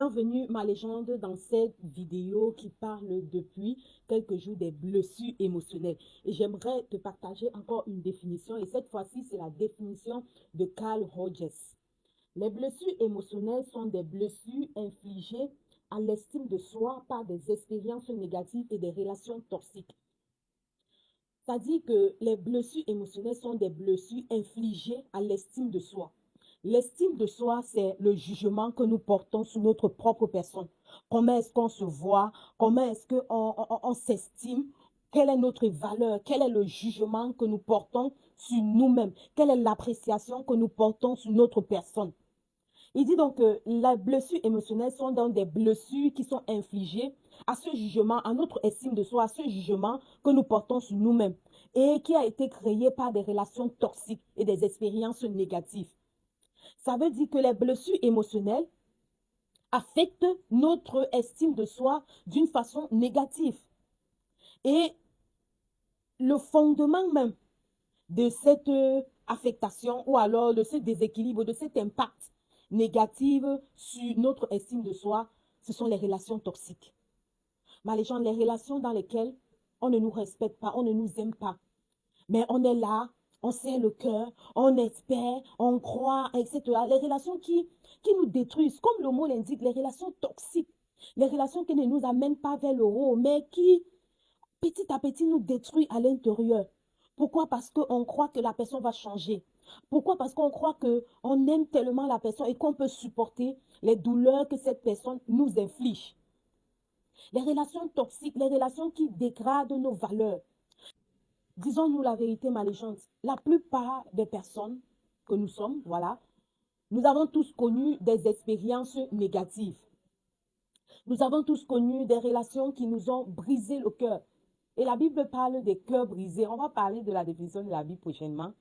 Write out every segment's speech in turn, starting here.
Bienvenue, ma légende, dans cette vidéo qui parle depuis quelques jours des blessures émotionnelles. Et j'aimerais te partager encore une définition. Et cette fois-ci, c'est la définition de Carl Rogers. Les blessures émotionnelles sont des blessures infligées à l'estime de soi par des expériences négatives et des relations toxiques. Ça dit que les blessures émotionnelles sont des blessures infligées à l'estime de soi. L'estime de soi, c'est le jugement que nous portons sur notre propre personne. Comment est-ce qu'on se voit? Comment est-ce qu'on s'estime? Quelle est notre valeur? Quel est le jugement que nous portons sur nous-mêmes? Quelle est l'appréciation que nous portons sur notre personne? Il dit donc que les blessures émotionnelles sont donc des blessures qui sont infligées à ce jugement, à notre estime de soi, à ce jugement que nous portons sur nous-mêmes et qui a été créé par des relations toxiques et des expériences négatives. Ça veut dire que les blessures émotionnelles affectent notre estime de soi d'une façon négative. Et le fondement même de cette affectation ou alors de ce déséquilibre, de cet impact négatif sur notre estime de soi, ce sont les relations toxiques. Mais les gens, les relations dans lesquelles on ne nous respecte pas, on ne nous aime pas, mais on est là, on serre le cœur, on espère, on croit, etc. Les relations qui nous détruisent, comme le mot l'indique, les relations toxiques, les relations qui ne nous amènent pas vers le haut, mais qui, petit à petit, nous détruisent à l'intérieur. Pourquoi? Parce qu'on croit que la personne va changer. Pourquoi? Parce qu'on croit qu'on aime tellement la personne et qu'on peut supporter les douleurs que cette personne nous inflige. Les relations toxiques, les relations qui dégradent nos valeurs. Disons-nous la vérité, ma légende. La plupart des personnes que nous sommes, voilà, nous avons tous connu des expériences négatives. Nous avons tous connu des relations qui nous ont brisé le cœur. Et la Bible parle des cœurs brisés. On va parler de la définition de la Bible prochainement.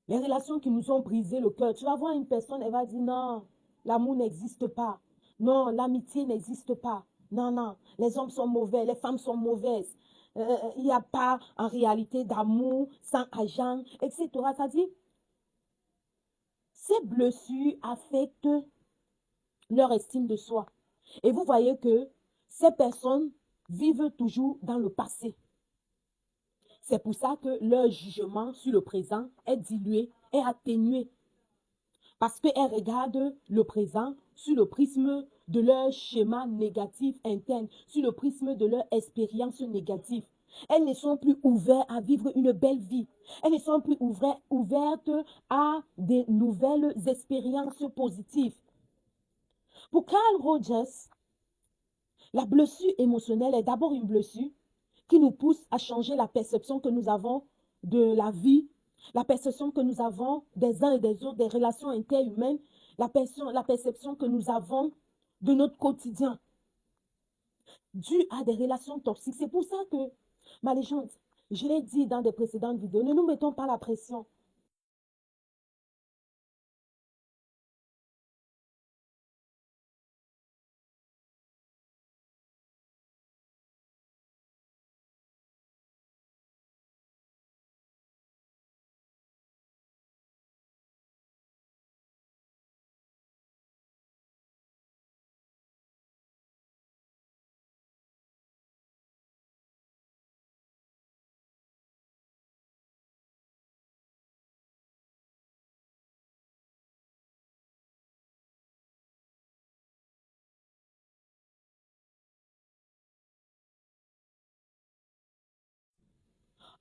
Les relations qui nous ont brisé le cœur. Tu vas voir une personne, elle va dire non, l'amour n'existe pas. Non, l'amitié n'existe pas. Non, non, les hommes sont mauvais, les femmes sont mauvaises. Il n'y a pas en réalité d'amour sans agent, etc. Ça dit, ces blessures affectent leur estime de soi. Et vous voyez que ces personnes vivent toujours dans le passé. C'est pour ça que leur jugement sur le présent est dilué, est atténué. Parce qu'elles regardent le présent sur le prisme de leur schéma négatif interne, sur le prisme de leur expérience négative. Elles ne sont plus ouvertes à vivre une belle vie. Elles ne sont plus ouvertes à des nouvelles expériences positives. Pour Carl Rogers, la blessure émotionnelle est d'abord une blessure qui nous pousse à changer la perception que nous avons de la vie, la perception que nous avons des uns et des autres, des relations interhumaines, la perception que nous avons de notre quotidien, due à des relations toxiques. C'est pour ça que, ma légende, je l'ai dit dans des précédentes vidéos, ne nous mettons pas la pression.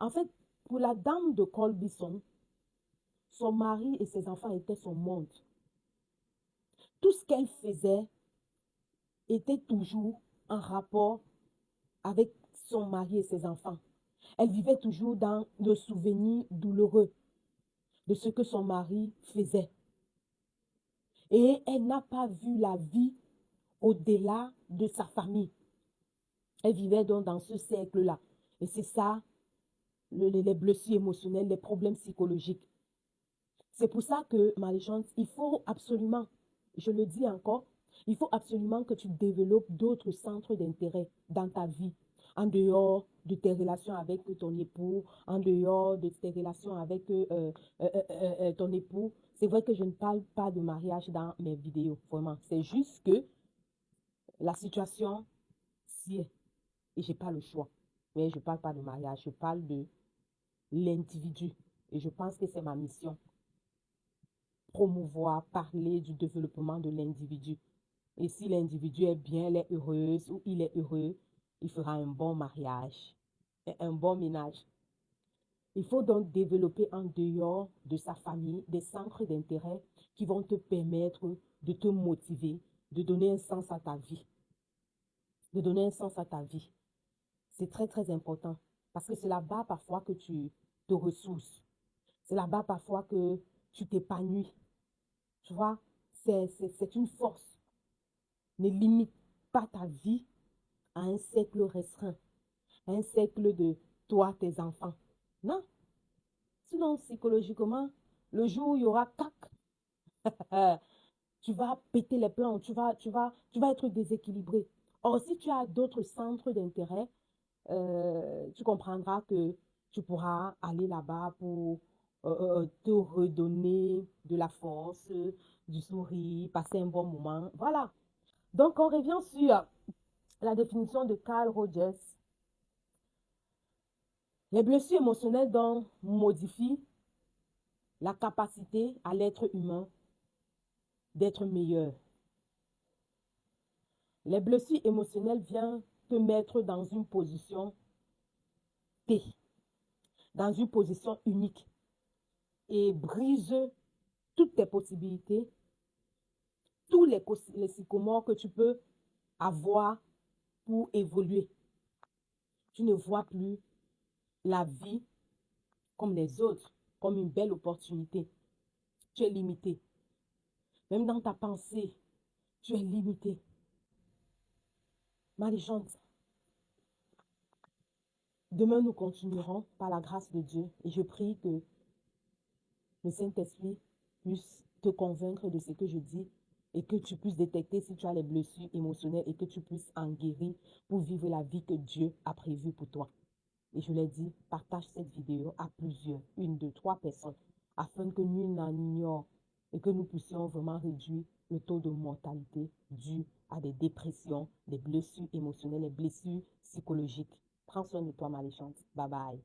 En fait, pour la dame de Colbison, son mari et ses enfants étaient son monde. Tout ce qu'elle faisait était toujours en rapport avec son mari et ses enfants. Elle vivait toujours dans le souvenir douloureux de ce que son mari faisait. Et elle n'a pas vu la vie au-delà de sa famille. Elle vivait donc dans ce cercle-là. Et c'est ça, les blessures émotionnelles, les problèmes psychologiques. C'est pour ça que, ma légende, il faut absolument, je le dis encore, il faut absolument que tu développes d'autres centres d'intérêt dans ta vie, en dehors de tes relations avec ton époux, en dehors de tes relations avec ton époux. C'est vrai que je ne parle pas de mariage dans mes vidéos, vraiment. C'est juste que La situation, si, et j'ai pas le choix. Mais je ne parle pas de mariage, je parle de l'individu. Et je pense que c'est ma mission, promouvoir, parler du développement de l'individu. Et si l'individu est bien, elle est heureuse ou il est heureux, il fera un bon mariage et un bon ménage. Il faut donc développer en dehors de sa famille des centres d'intérêt qui vont te permettre de te motiver, de donner un sens à ta vie. De donner un sens à ta vie. C'est très, très important. Parce que c'est là-bas parfois que tu te ressources. C'est là-bas parfois que tu t'épanouis. Tu vois, c'est une force. Ne limite pas ta vie à un cercle restreint, à un cercle de toi, tes enfants. Non. Sinon, psychologiquement, le jour où il y aura cac, tu vas péter les plans, tu vas être déséquilibré. Or, si tu as d'autres centres d'intérêt, tu comprendras que tu pourras aller là-bas pour te redonner de la force, du sourire, passer un bon moment. Voilà. Donc, on revient sur la définition de Carl Rogers. Les blessures émotionnelles donc modifient la capacité à l'être humain d'être meilleur. Les blessures émotionnelles viennent te mettre dans une position T, dans une position unique et brise toutes tes possibilités, tous les sycomores que tu peux avoir pour évoluer. Tu ne vois plus la vie comme les autres, comme une belle opportunité. Tu es limité. Même dans ta pensée, tu es limité. Marie-Chante, demain nous continuerons par la grâce de Dieu et je prie que le Saint-Esprit puisse te convaincre de ce que je dis et que tu puisses détecter si tu as les blessures émotionnelles et que tu puisses en guérir pour vivre la vie que Dieu a prévue pour toi. Et je l'ai dit, partage cette vidéo à plusieurs, 1, 2, 3 personnes, afin que nul n'en ignore et que nous puissions vraiment réduire le taux de mortalité dû à des dépressions, des blessures émotionnelles, des blessures psychologiques. Prends soin de toi, Marie-Chante. Bye bye.